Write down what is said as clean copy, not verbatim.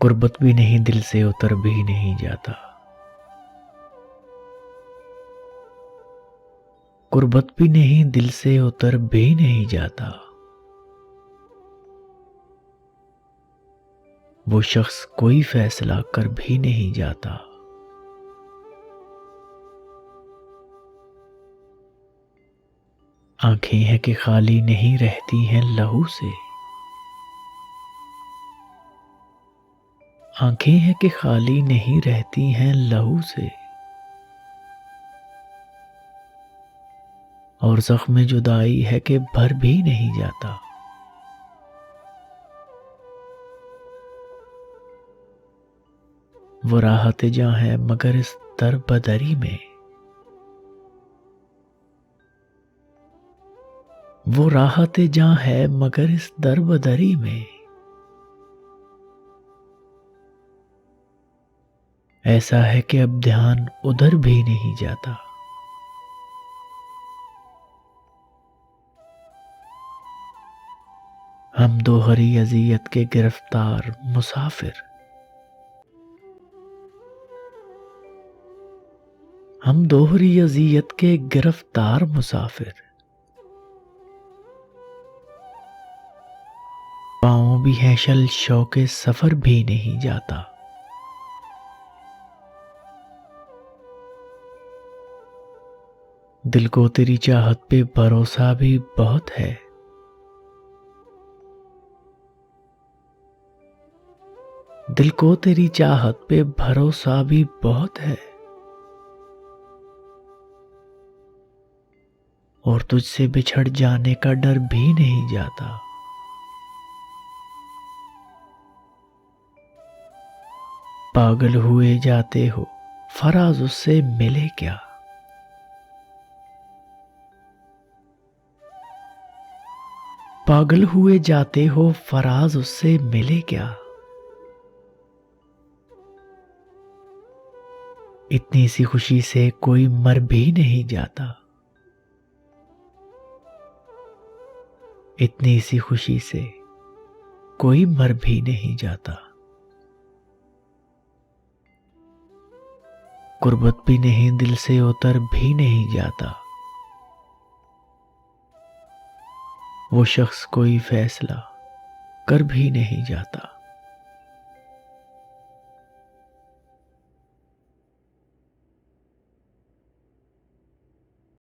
गुर्बत भी नहीं दिल से उतर भी नहीं जाता। गुर्बत भी नहीं दिल से उतर भी नहीं जाता। वो शख्स कोई फैसला कर भी नहीं जाता। आंखें हैं कि खाली नहीं रहती हैं लहू से। आंखें हैं कि खाली नहीं रहती हैं लहू से। और जख्म जुदाई है कि भर भी नहीं जाता। वो राहत जहाँ है मगर इस दर बदरी में। वो राहत जहाँ है मगर इस दर बदरी में। ऐसा है कि अब ध्यान उधर भी नहीं जाता। हम दोहरी अज़ियत के गिरफ्तार मुसाफिर। हम दोहरी अज़ियत के गिरफ्तार मुसाफिर। पाँव भी है शल शौके सफर भी नहीं जाता। दिल को तेरी चाहत पे भरोसा भी बहुत है। दिल को तेरी चाहत पे भरोसा भी बहुत है। और तुझसे बिछड़ जाने का डर भी नहीं जाता। पागल हुए जाते हो फराज उससे मिले क्या। पागल हुए जाते हो फराज उससे मिले क्या। इतनी सी खुशी से कोई मर भी नहीं जाता। इतनी सी खुशी से कोई मर भी नहीं जाता। गुर्बत भी नहीं दिल से उतर भी नहीं जाता। वो शख्स कोई फैसला कर भी नहीं जाता।